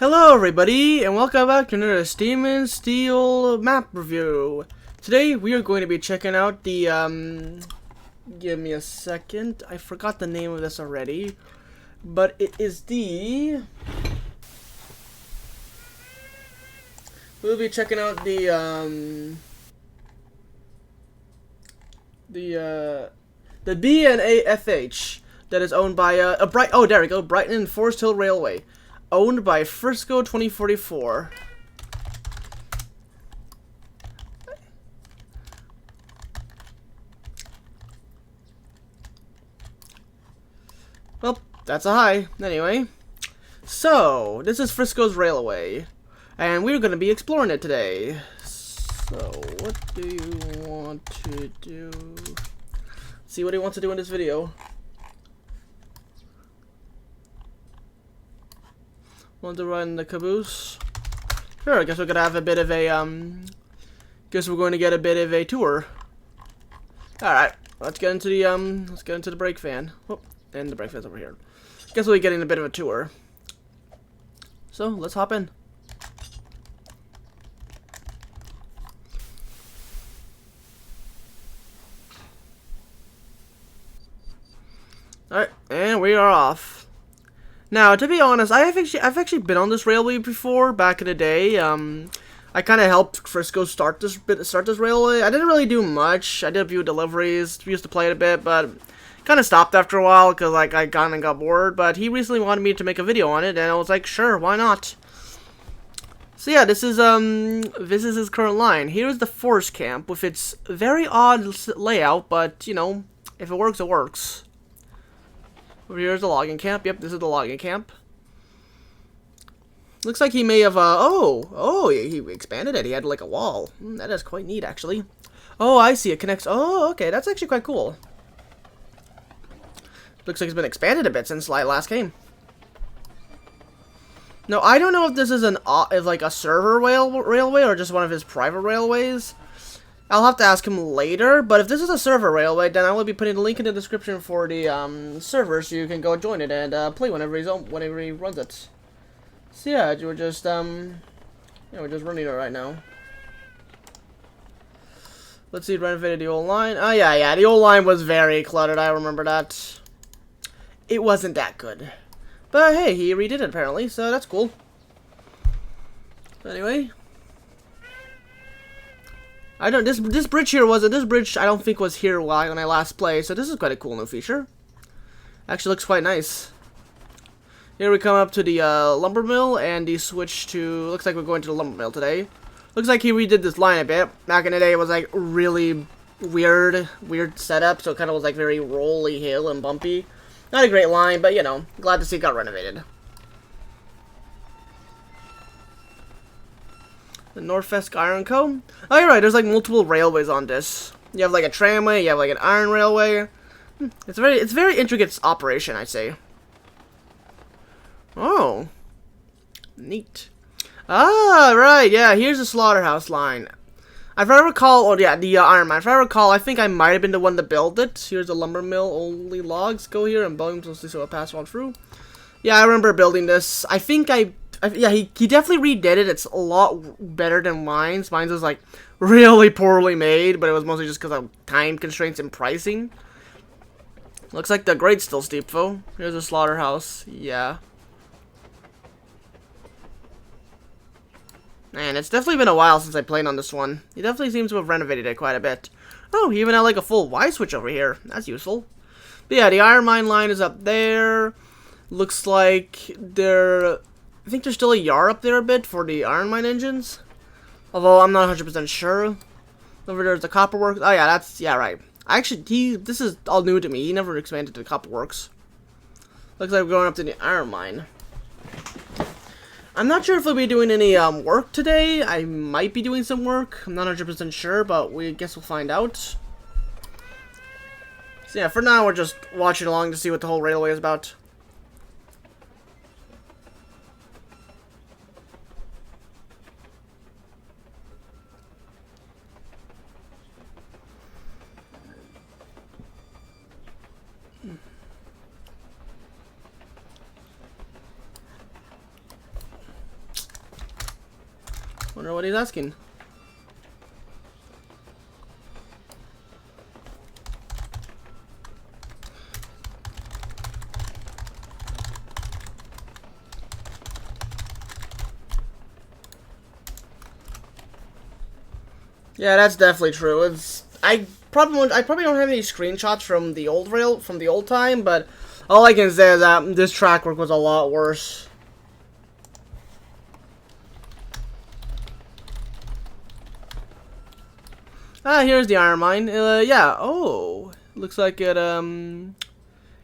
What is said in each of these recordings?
Hello everybody, and welcome back to another Steam and Steel map review. Today we are going to be checking out the, give me a second, I forgot the name of this already, but it is we'll be checking out the BNAFH that is owned by, oh there we go, Brighton and Foresthill Railway. Owned by Frisco 2044. Well, that's a high. Anyway. So, this is Frisco's Railway. And we're going to be exploring it today. So, what do you want to do? See what he wants to do in this video. Want to run the caboose? Sure, I guess we're gonna have a bit of a guess we're going to get a bit of a tour. Alright, let's get into the brake fan. Oh, and the brake fan's over here. Guess we'll be getting a bit of a tour. So let's hop in. Alright, and we are off. Now, to be honest, I've actually been on this railway before back in the day. I kind of helped Frisco start this railway. I didn't really do much. I did a few deliveries. We used to play it a bit, but kind of stopped after a while because like I kind of got bored. But he recently wanted me to make a video on it, and I was like, sure, why not? So yeah, this is his current line. Here's the forest camp with its very odd layout, but you know, if it works, it works. Over here is the logging camp. Yep, this is the logging camp. Looks like he may have, he expanded it. He had like a wall. That is quite neat, actually. Oh, I see. It connects. Oh, okay. That's actually quite cool. Looks like it's been expanded a bit since I last came. No, I don't know if this is like a server railway or just one of his private railways. I'll have to ask him later, but if this is a server railway, then I will be putting the link in the description for the server, so you can go join it and play whenever he runs it. So yeah, we're just running it right now. Let's see, renovated the old line. Oh yeah, the old line was very cluttered. I remember that. It wasn't that good, but hey, he redid it apparently, so that's cool. Anyway. This bridge here I don't think was here when I last played, so this is quite a cool new feature. Actually looks quite nice. Here we come up to the lumber mill, and the switch to, looks like we're going to the lumber mill today. Looks like he redid this line a bit. Back in the day it was like really weird setup, so it kind of was like very rolly hill and bumpy. Not a great line, but you know, glad to see it got renovated. The Northwest Iron Co. Oh, you're right. There's like multiple railways on this. You have like a tramway. You have like an iron railway. It's a very intricate operation, I'd say. Oh, neat. Ah, right. Yeah. Here's the slaughterhouse line. If I recall, oh yeah, the iron mine. If I recall, I think I might have been the one to build it. Here's the lumber mill. Only logs go here, and bones will so pass on through. Yeah, I remember building this. I think yeah, he definitely redid it. It's a lot better than mine's. Mine's was like really poorly made, but it was mostly just because of time constraints and pricing. Looks like the grade's still steep though. Here's a slaughterhouse. Yeah. Man, it's definitely been a while since I played on this one. He definitely seems to have renovated it quite a bit. Oh, he even had like a full Y switch over here. That's useful. But yeah, the iron mine line is up there. Looks like I think there's still a yard up there a bit for the iron mine engines. Although I'm not 100% sure. Over there's the copper works. Oh yeah, right. Actually, this is all new to me. He never expanded to the copper works. Looks like we're going up to the iron mine. I'm not sure if we'll be doing any work today. I might be doing some work. I'm not 100% sure, but we guess we'll find out. So yeah, for now we're just watching along to see what the whole railway is about. Wonder what he's asking. Yeah, that's definitely true. I probably don't have any screenshots from the old time, but all I can say is that this track work was a lot worse. Ah, here's the iron mine. Yeah. Oh, looks like it.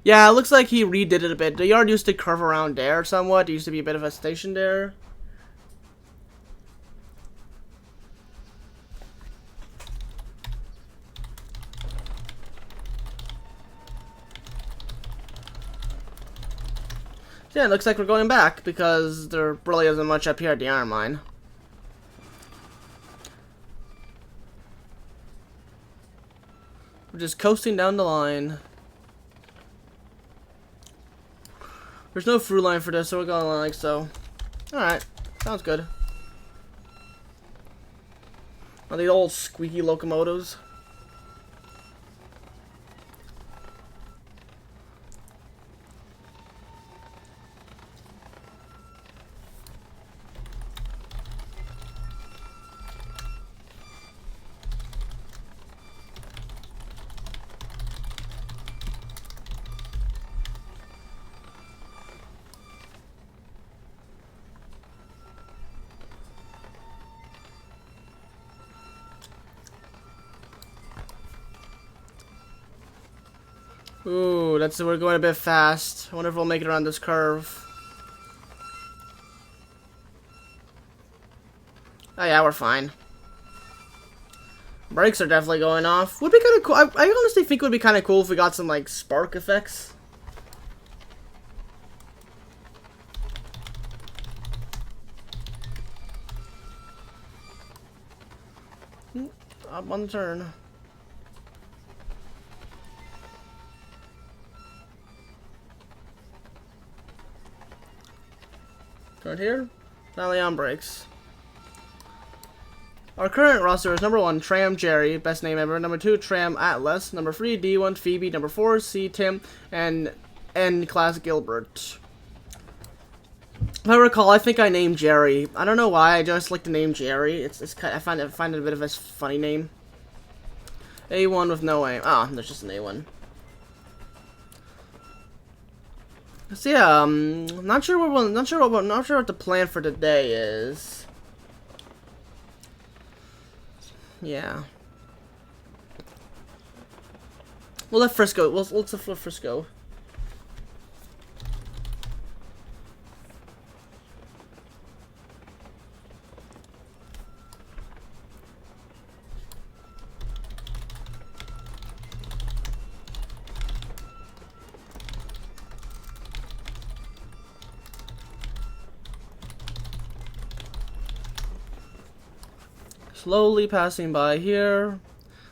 Yeah, it looks like he redid it a bit. The yard used to curve around there somewhat. It used to be a bit of a station there. Yeah, it looks like we're going back because there really isn't much up here at the iron mine. We're just coasting down the line. There's no through line for this, so we're going like so. Alright, sounds good. Oh, these old squeaky locomotives. Ooh, we're going a bit fast. I wonder if we'll make it around this curve. Oh yeah, we're fine. Brakes are definitely going off. Would be kind of cool. I honestly think it would be kind of cool if we got some like spark effects. Up on the turn. Turn here. Finally on brakes. Our current roster is number 1, Tram Jerry, best name ever. Number 2, Tram Atlas. Number 3, D1 Phoebe. Number 4, C Tim, and N Class Gilbert. If I recall, I think I named Jerry. I don't know why. I just like the name Jerry. It's kind. I find it a bit of a funny name. A1 with no aim. Ah, there's just an A1. So yeah, not sure what the plan for today is. Yeah. We'll let Frisco. Let's let Frisco. Slowly passing by here.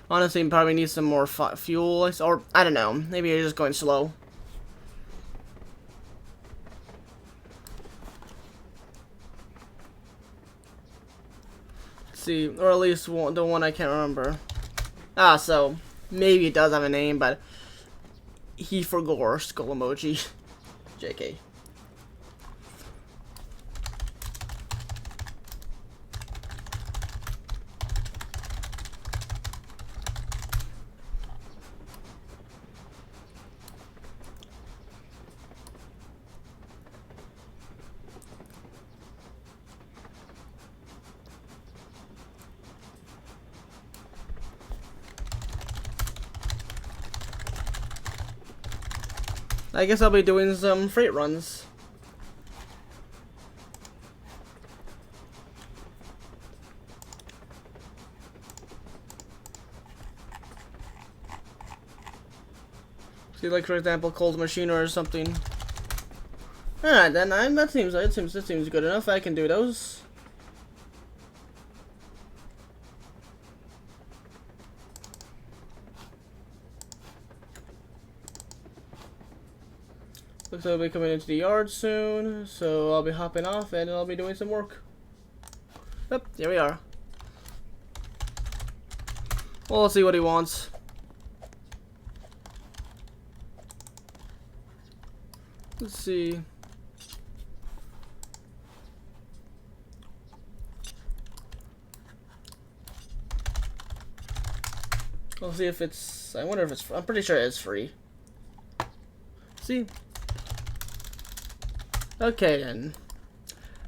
Honestly, probably need some more fuel, or I don't know. Maybe you're just going slow. Let's see, or at least the one I can't remember. Ah, so maybe it does have a name, but he forgot skull emoji. JK. I guess I'll be doing some freight runs. See, like for example, cold machine or something. Alright then, that seems good enough. I can do those. Looks like I'll be coming into the yard soon, so I'll be hopping off and I'll be doing some work. Yep, here we are. Well, let's see what he wants. Let's see. I'll see if it's. I wonder if it's. I'm pretty sure it's free. See? Okay then.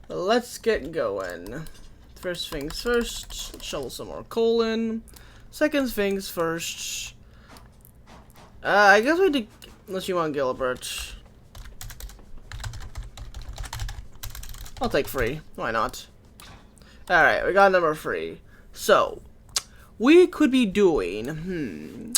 Let's get going. First things first. Shovel some more coal in. Second things first. I guess we did. Unless you want Gilbert. I'll take free. Why not? Alright, we got number 3. So, we could be doing...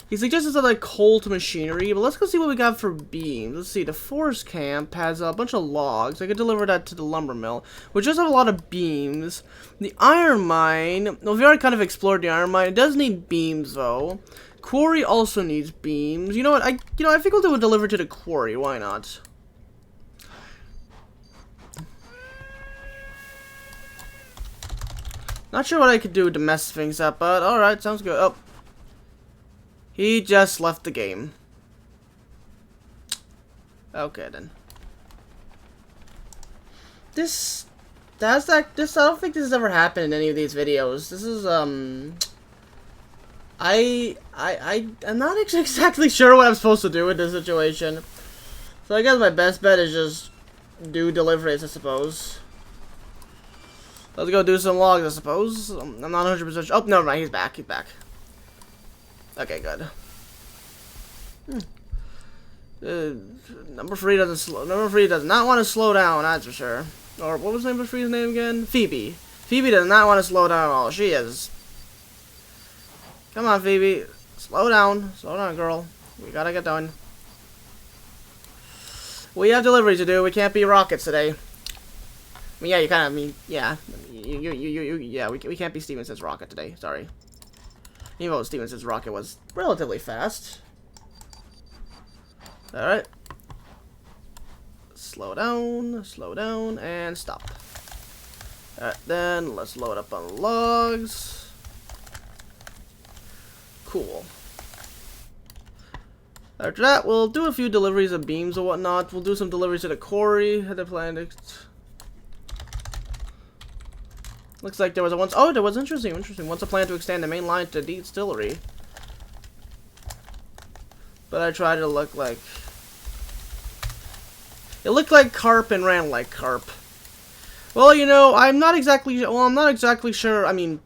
He suggested something like coal to machinery, but let's go see what we got for beams. Let's see, the forest camp has a bunch of logs. I could deliver that to the lumber mill, which does have a lot of beams. The iron mine, well, we already kind of explored the iron mine. It does need beams, though. Quarry also needs beams. You know what? I think we'll do a deliver to the quarry. Why not? Not sure what I could do to mess things up, but alright, sounds good. Oh. He just left the game. Okay, then. I don't think this has ever happened in any of these videos. This is, I'm not exactly sure what I'm supposed to do in this situation. So I guess my best bet is just do deliveries, I suppose. Let's go do some logs, I suppose. I'm not 100% sure. Oh, never mind. He's back. He's back. Okay, good. Number 3 does not want to slow down, that's for sure. Or what was number 3's name again? Phoebe. Phoebe does not want to slow down at all. She is. Come on, Phoebe. Slow down. Slow down, girl. We gotta get done. We have deliveries to do. We can't be rockets today. I mean, yeah, you kind of, yeah. Yeah, we can't be Stevenson's rocket today. Sorry. Even though Stevenson's rocket was relatively fast. Alright. Slow down, and stop. Alright, then let's load up on logs. Cool. After that, we'll do a few deliveries of beams or whatnot. We'll do some deliveries to the quarry. Had the plan. Looks like there was a once. Oh, there was interesting. Once a plan to extend the main line to the Distillery. But I tried to look like. It looked like carp and ran like carp. Well, you know, I'm not exactly sure. I mean,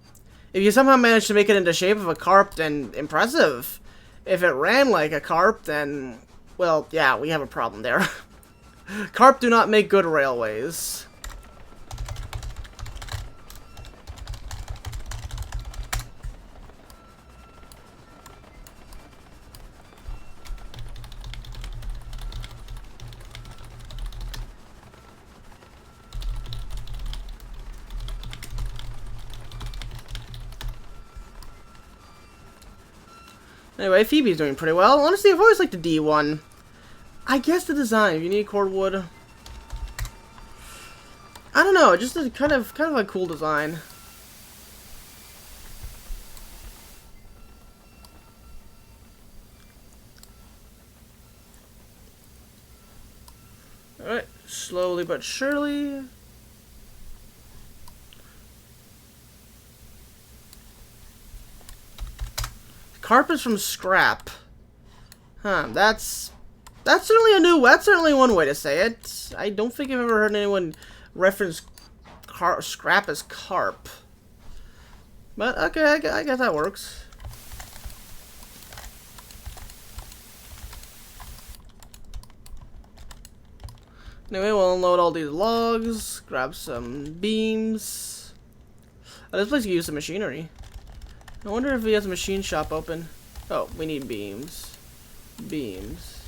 if you somehow managed to make it into shape of a carp, then impressive. If it ran like a carp, then, well, yeah, we have a problem there. Carp do not make good railways. Anyway, Phoebe's doing pretty well. Honestly, I've always liked the D1. I guess the design. If you need cordwood, I don't know. Just a kind of a cool design. All right, slowly but surely. Carp is from scrap. Huh, that's certainly one way to say it. I don't think I've ever heard anyone reference scrap as carp. But okay, I guess that works. Anyway, we'll unload all these logs, grab some beams. This place can use some machinery. I wonder if he has a machine shop open. Oh, we need beams. Beams.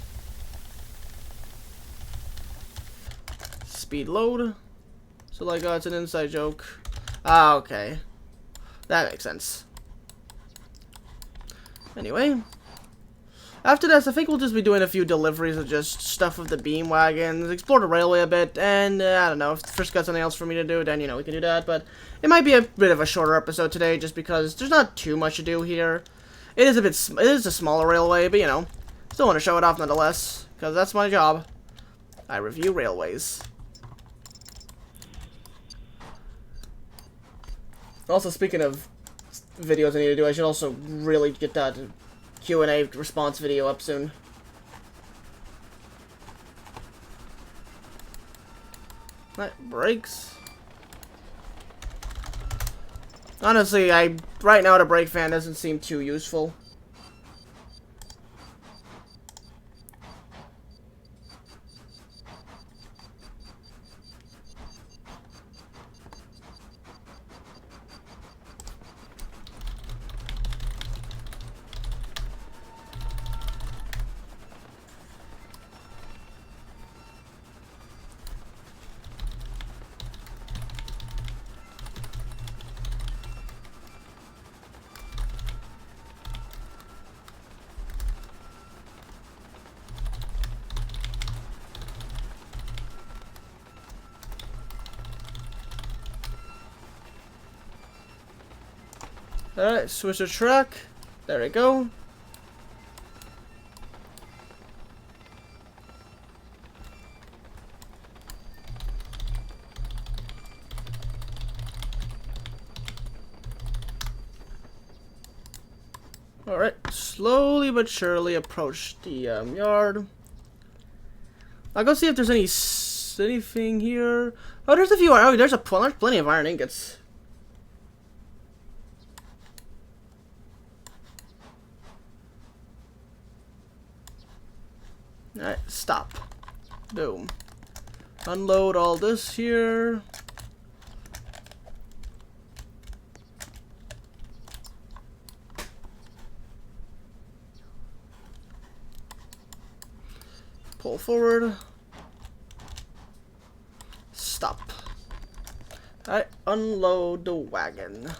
Speed load. So like, it's an inside joke. Ah, okay. That makes sense. Anyway. After this, I think we'll just be doing a few deliveries of just stuff with the beam wagons, explore the railway a bit, and I don't know, if Frisk got something else for me to do, then, you know, we can do that, but it might be a bit of a shorter episode today, just because there's not too much to do here. It is a smaller railway, but, you know, still want to show it off nonetheless, because that's my job. I review railways. Also, speaking of videos I need to do, I should also really get that Q&A response video up soon. That brakes. Honestly, right now the brake fan doesn't seem too useful. Alright, switch the track. There we go. Alright, slowly but surely approach the yard. I'll go see if there's anything here. Oh, there's a few. Oh, there's plenty of iron ingots. Alright, stop. Boom. Unload all this here. Pull forward. Stop. Alright, unload the wagon.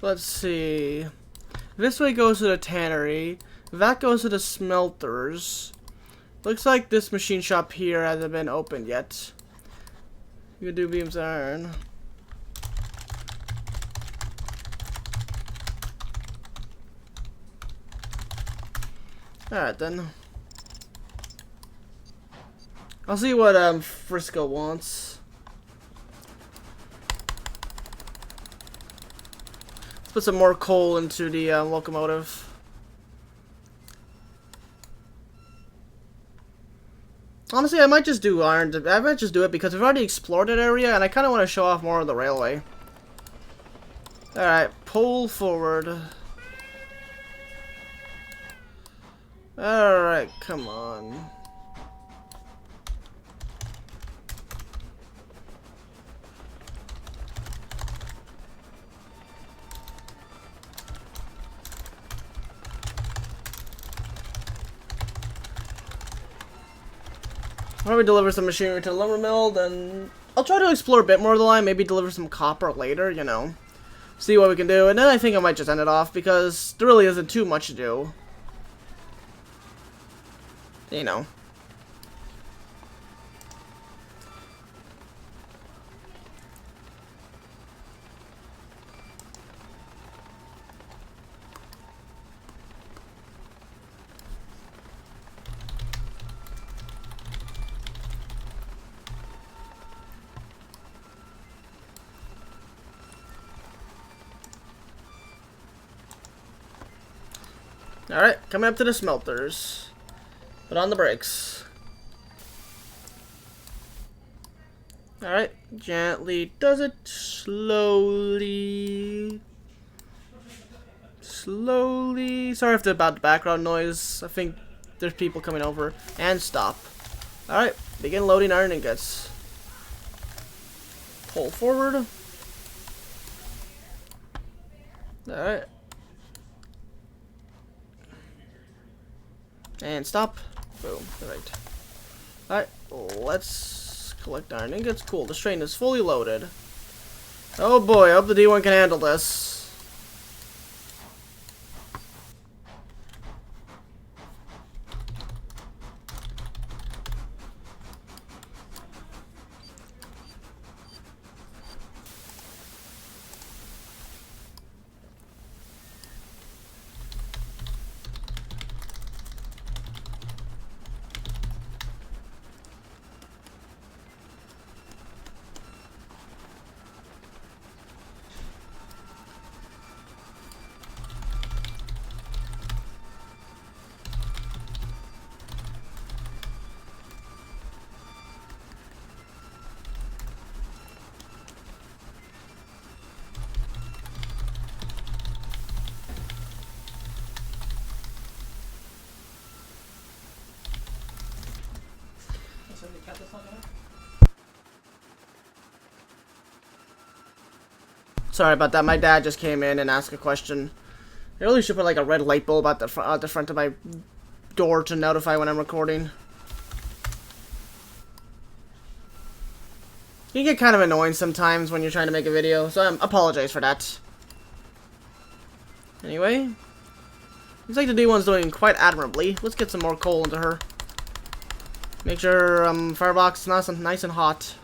Let's see. This way goes to the tannery. That goes to the smelters. Looks like this machine shop here hasn't been opened yet. You can do beams iron. Alright then. I'll see what Frisco wants. Let's put some more coal into the locomotive. Honestly, I might just do iron. I might just do it because we've already explored that area, and I kind of want to show off more of the railway. Alright, pull forward. Alright, come on. Probably deliver some machinery to the lumber mill, then I'll try to explore a bit more of the line, maybe deliver some copper later, you know. See what we can do, and then I think I might just end it off, because there really isn't too much to do. You know. Alright, coming up to the smelters. Put on the brakes. Alright, gently does it. Slowly. Slowly. Sorry about the background noise. I think there's people coming over. And stop. Alright, begin loading iron ingots. Pull forward. Alright. And stop. Boom. Alright. Alright, let's collect iron ingots. Cool, this train is fully loaded. Oh boy, I hope the D1 can handle this. Sorry about that. My dad just came in and asked a question. I really should put like a red light bulb at the front of my door to notify when I'm recording. You get kind of annoying sometimes when you're trying to make a video, so I apologize for that. Anyway, looks like the D1's doing quite admirably. Let's get some more coal into her. Make sure firebox is nice and hot.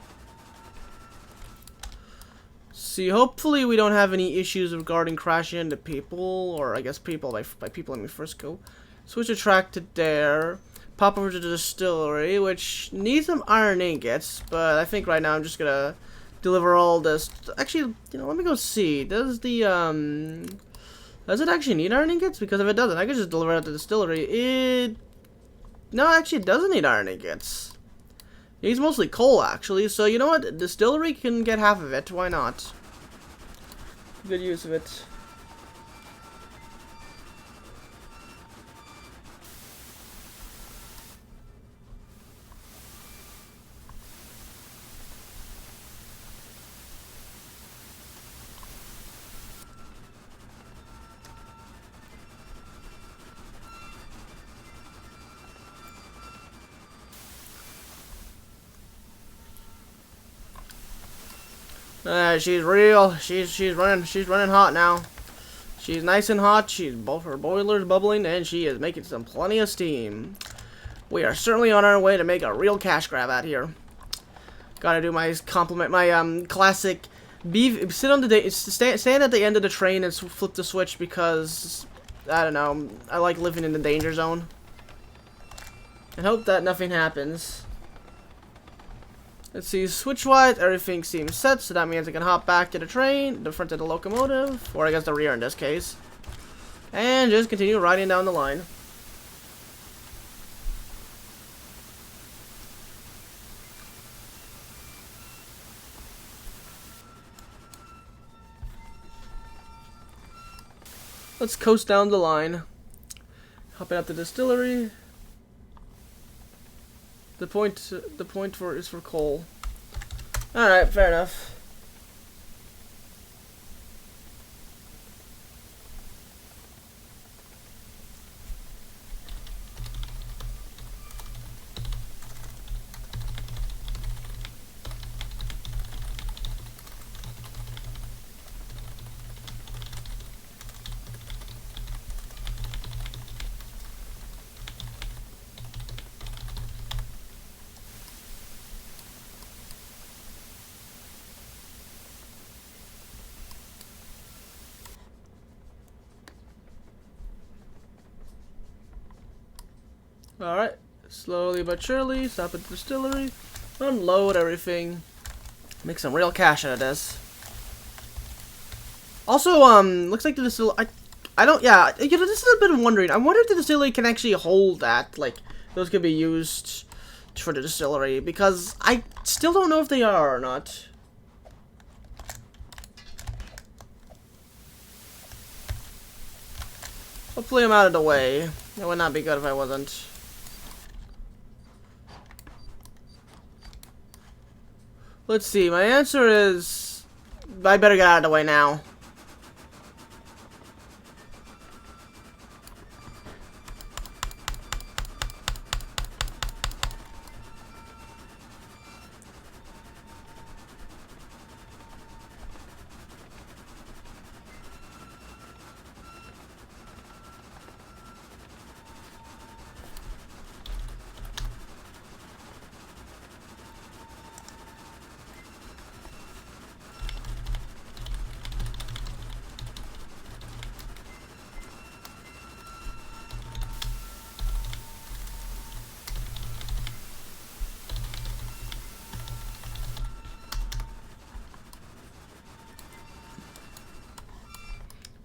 See, hopefully we don't have any issues regarding crashing into people, or I guess people, by people let me first go. Switch the track to there. Pop over to the distillery, which needs some iron ingots, but I think right now I'm just gonna deliver all this. Actually, you know, let me go see. Does it actually need iron ingots? Because if it doesn't, I could just deliver it at the distillery. No, actually it doesn't need iron ingots. It needs mostly coal, actually, so you know what? The distillery can get half of it, why not? Good use of it. She's real. She's running hot now. She's nice and hot. Her boiler's bubbling, and she is making some plenty of steam. We are certainly on our way to make a real cash grab out here. Gotta do my classic beef. Stand at the end of the train and flip the switch because I don't know. I like living in the danger zone, and hope that nothing happens. Let's see, switch-wise, everything seems set, so that means I can hop back to the train, the front of the locomotive, or I guess the rear in this case, and just continue riding down the line. Let's coast down the line. Hopping up the distillery. The point is for coal. Alright, fair enough. Alright, slowly but surely, stop at the distillery, unload everything, make some real cash out of this. Also, looks like the distillery, yeah, you know, this is a bit of wondering, I wonder if the distillery can actually hold that, like, those could be used for the distillery, because I still don't know if they are or not. Hopefully I'm out of the way. It would not be good if I wasn't. Let's see, my answer is I better get out of the way now.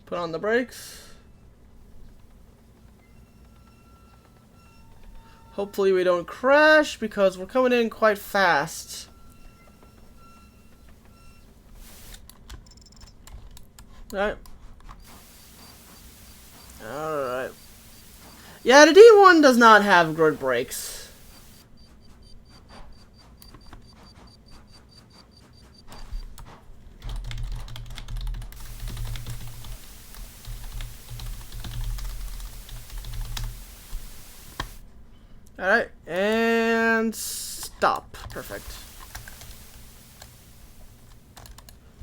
Put on the brakes. Hopefully we don't crash because we're coming in quite fast. Alright. Alright. Yeah, the D1 does not have good brakes. Alright, and stop. Perfect.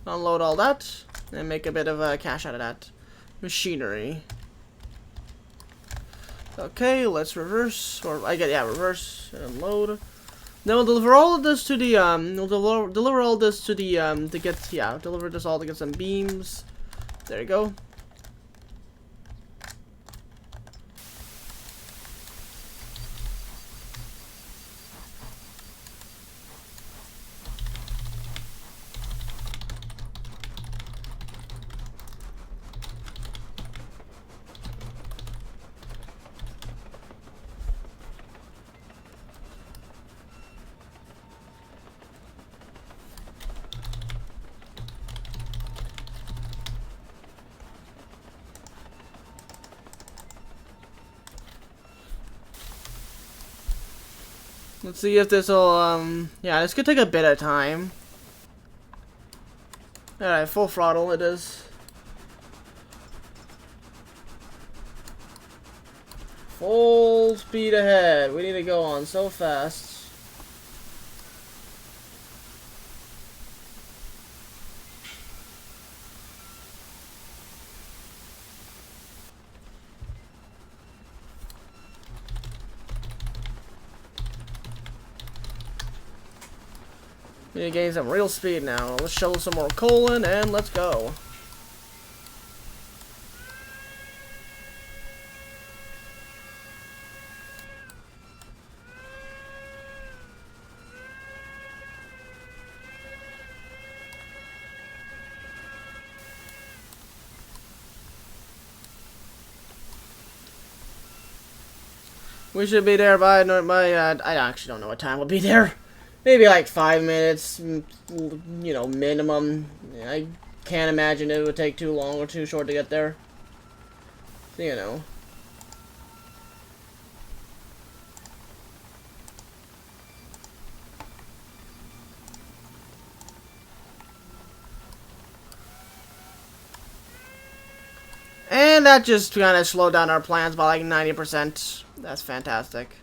Unload all that, and make a bit of cash out of that. Machinery. Okay, let's reverse, or reverse and unload. Then we'll deliver all of this to the deliver all this to the deliver this all to get some beams. There you go. Let's see if this will, yeah, this could take a bit of time. Alright, full throttle it is. Full speed ahead. We need to go on so fast. We need to gain some real speed now. Let's shovel some more coal in and let's go. We should be there by I actually don't know what time we'll be there. Maybe like 5 minutes, you know, minimum. I can't imagine it would take too long or too short to get there. So, you know. And that just kind of slowed down our plans by like 90%. That's fantastic.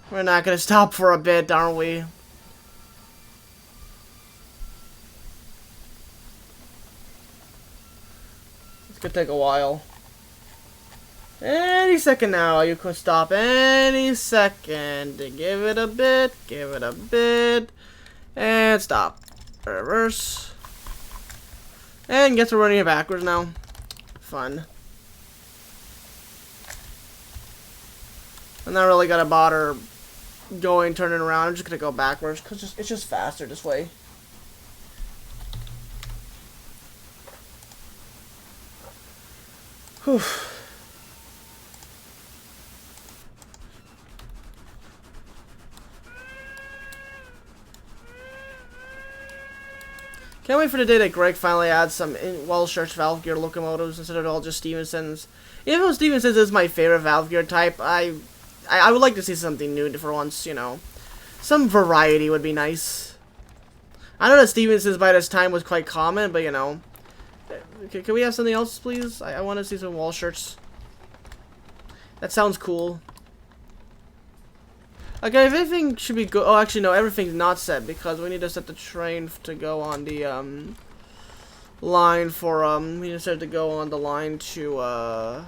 We're not gonna stop for a bit, aren't we? This could take a while. Any second now, you could stop any second. Give it a bit, and stop. Reverse. And guess we're running it backwards now. Fun. I'm not really gonna bother turning around. I'm just gonna go backwards because it's just faster this way. Whew. Can't wait for the day that Greg finally adds some well-searched valve gear locomotives instead of all just Stevenson's. Even though Stevenson's is my favorite valve gear type, I would like to see something new for once, you know. Some variety would be nice. I know that Stevenson's by this time was quite common, but you know. Can we have something else, please? I want to see some wall shirts. That sounds cool. Okay, if everything should be good. Oh, actually, no, everything's not set because we need to set the train to go on the line for we need to set it to go on the line to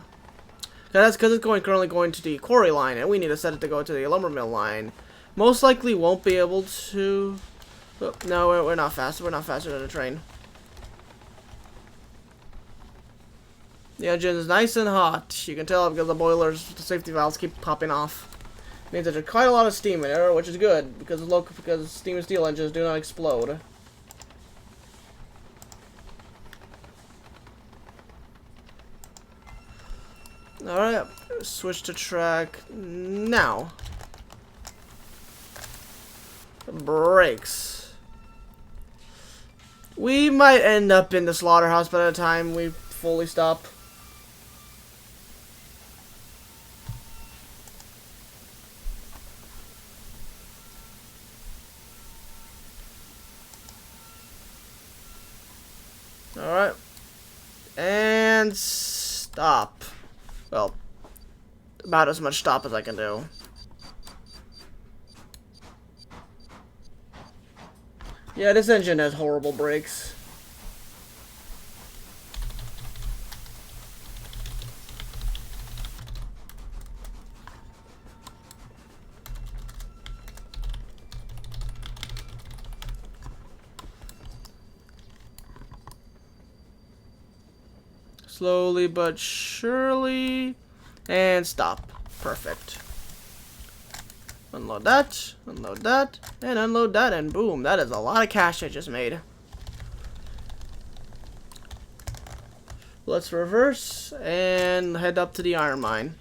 that's because it's currently going to the quarry line, and we need to set it to go to the lumber mill line. Most likely won't be able to. Oh, no, we're not fast. We're not faster than a train. The engine is nice and hot. You can tell because the boilers, the safety valves keep popping off. It means that there's quite a lot of steam in there, which is good because steam and steel engines do not explode. Alright, switch to track now. Brakes. We might end up in the slaughterhouse by the time we fully stop. Alright. And stop. Well, about as much stop as I can do. Yeah, this engine has horrible brakes. Slowly but surely. And stop. Perfect. Unload that, and unload that, and boom. That is a lot of cash I just made. Let's reverse and head up to the iron mine.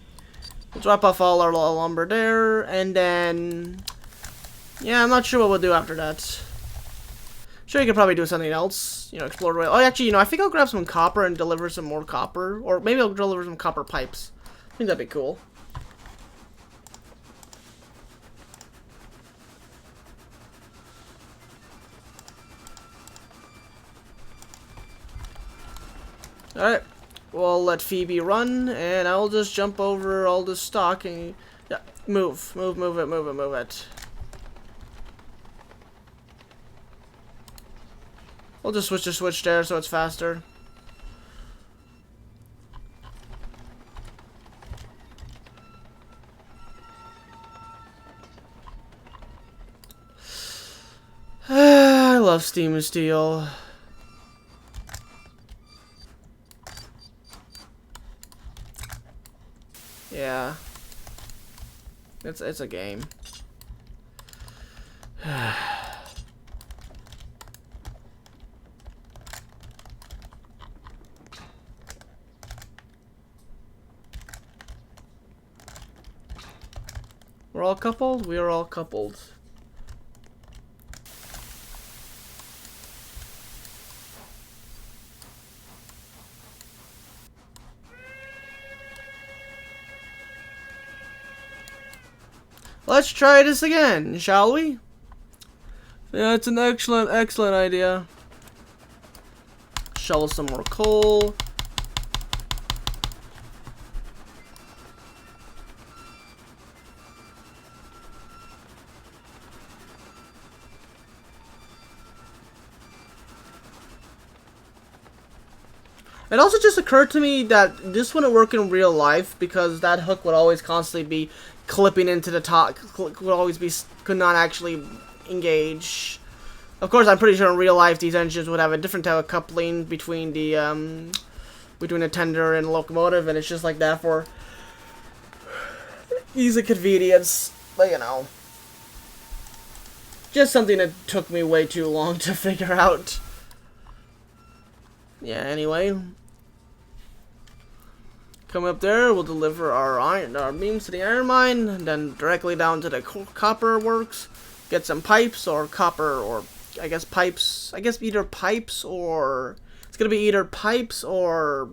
We'll drop off all our lumber there, and then... yeah, I'm not sure what we'll do after that. Sure, you could probably do something else. You know, explore the rail. Oh, actually, you know, I think I'll grab some copper and deliver some more copper. Or maybe I'll deliver some copper pipes. I think that'd be cool. Alright. We'll let Phoebe run, and I'll just jump over all this stock and... yeah, move it. We'll just switch there so it's faster. I love steam and steel. Yeah. It's a game. We're all coupled? We are all coupled. Let's try this again, shall we? Yeah, it's an excellent idea. Shovel some more coal. It also just occurred to me that this wouldn't work in real life because that hook would always constantly be clipping into the top, could not actually engage. Of course, I'm pretty sure in real life these engines would have a different type of coupling between the tender and locomotive, and it's just like that for ease of convenience. But you know, just something that took me way too long to figure out. Yeah, anyway. Come up there, we'll deliver our beams to the iron mine, and then directly down to the copper works. Get some pipes or copper, or I guess pipes. I guess either pipes or... it's gonna be either pipes or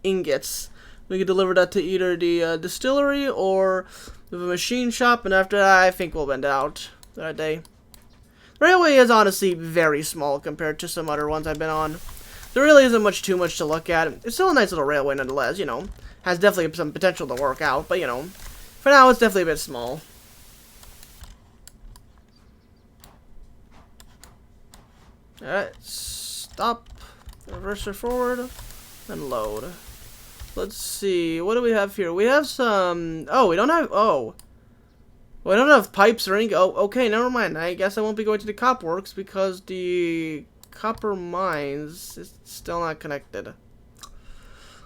ingots. We could deliver that to either the distillery or the machine shop, and after that I think we'll bend out that day. The railway is honestly very small compared to some other ones I've been on. There really isn't too much to look at. It's still a nice little railway nonetheless, you know. Has definitely some potential to work out, but you know, for now it's definitely a bit small. Alright, stop, reverse it forward, and load. Let's see, what do we have here? We have some, we don't have pipes or anything. Oh, okay, never mind. I guess I won't be going to the cop works because the copper mines is still not connected.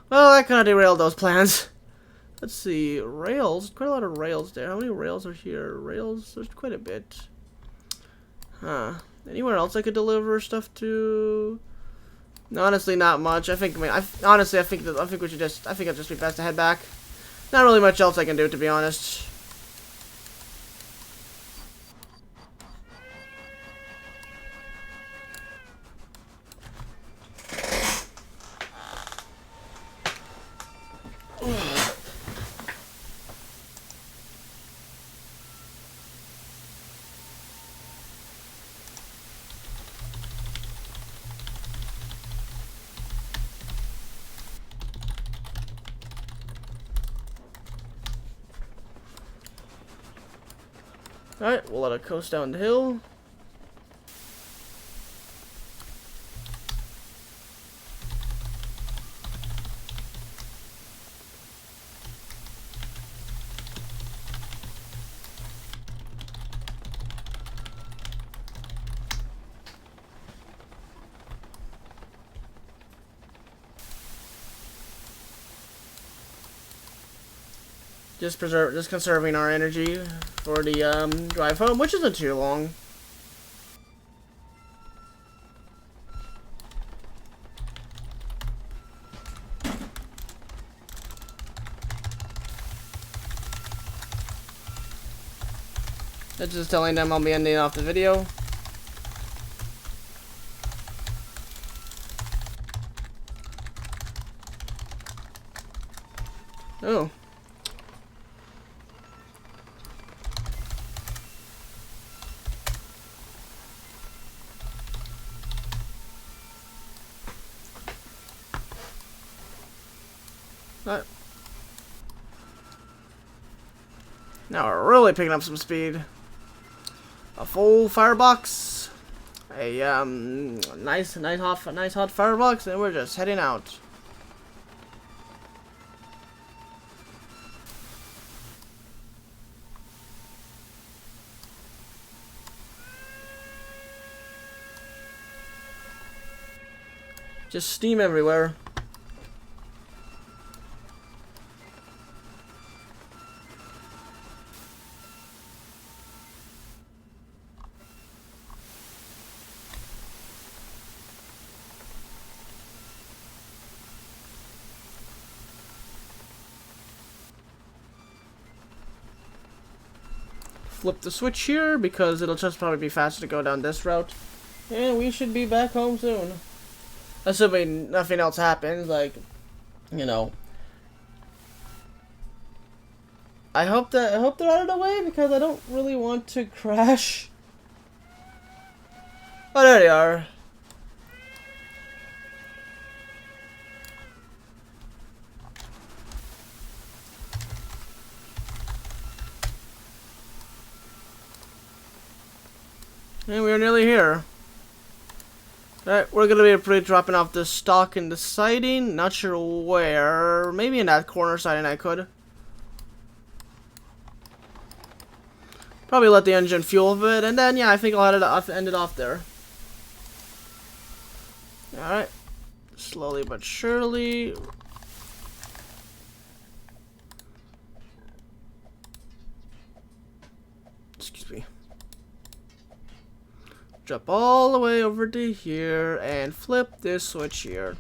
Well, that kind of derailed those plans. Let's see, rails, quite a lot of rails there. How many rails are here? Rails, there's quite a bit. Huh. Anywhere else I could deliver stuff to? No, honestly, not much. I think I'll just be best to head back. Not really much else I can do, to be honest. Alright, we'll let it coast down the hill. Just conserving our energy for the drive home, which isn't too long. It's just telling them I'll be ending off the video. Oh. Alright. Now we're really picking up some speed. A full firebox, a nice hot firebox, and we're just heading out. Just steam everywhere. Flip the switch here because it'll just probably be faster to go down this route, and we should be back home soon, assuming nothing else happens. Like, you know, I hope they're out of the way because I don't really want to crash. Oh, there they are. And we're nearly here. Alright, we're gonna be dropping off the stock in the siding. Not sure where. Maybe in that corner siding I could. Probably let the engine fuel a bit, and then yeah, I think I'll end it off there. Alright. Slowly but surely. Excuse me. Drop all the way over to here and flip this switch here.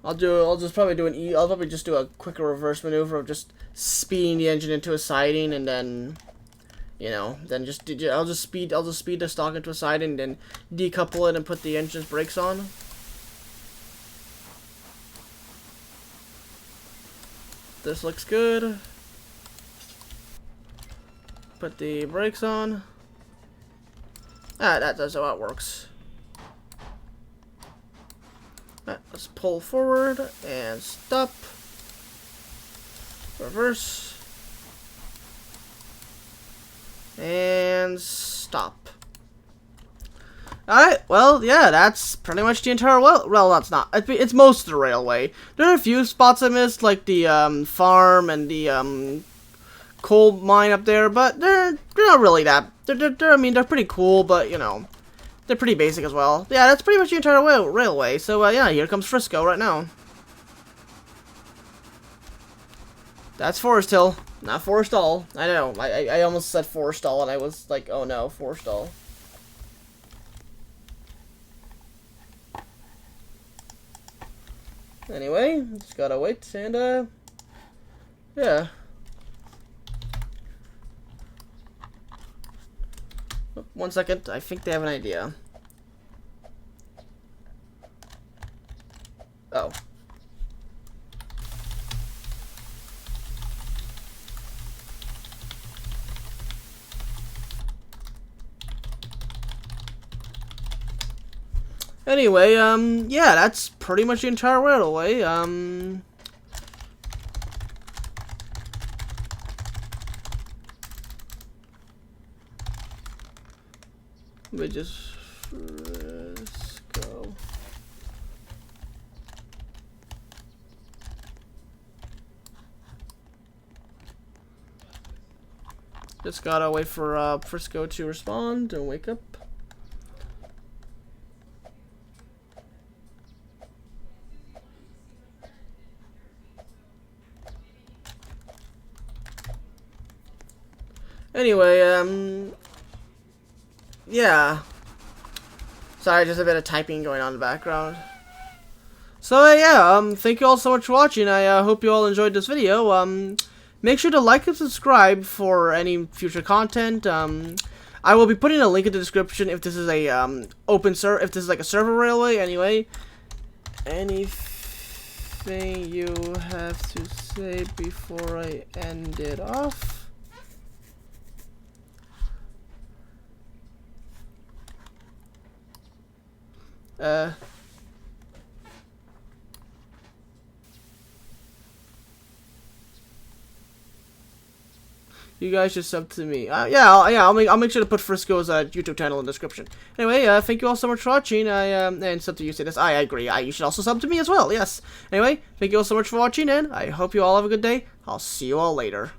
I'll probably just do a quicker reverse maneuver of just speeding the engine into a siding, and then, you know, I'll just speed the stock into a siding, and then decouple it and put the engine's brakes on. This looks good. Put the brakes on. That's how it works. Let's pull forward and stop. Reverse. And stop. Alright, well, yeah, that's pretty much the entire well, that's not. It's most of the railway. There are a few spots I missed, like the farm and the coal mine up there, but they're not really that. I mean, they're pretty cool, but, you know, they're pretty basic as well. Yeah, that's pretty much the entire railway. So, yeah, here comes Frisco right now. That's Foresthill, not Forestall. I know, I almost said Forestall, and I was like, oh no, Forestall. Anyway, just gotta wait, and, yeah. 1 second, I think they have an idea. Oh. Anyway, yeah, that's pretty much the entire railway. Let me just go. Just gotta wait for Frisco to respond and wake up. Anyway, yeah. Sorry, just a bit of typing going on in the background. So, yeah, thank you all so much for watching. I hope you all enjoyed this video. Make sure to like and subscribe for any future content. I will be putting a link in the description if this is a, if this is like a server railway, anyway. Anything you have to say before I end it off? You guys just sub to me. I'll make sure to put Frisco's YouTube channel in the description. Anyway, thank you all so much for watching. And sub to you say this. I agree. You should also sub to me as well. Yes. Anyway, thank you all so much for watching, and I hope you all have a good day. I'll see you all later.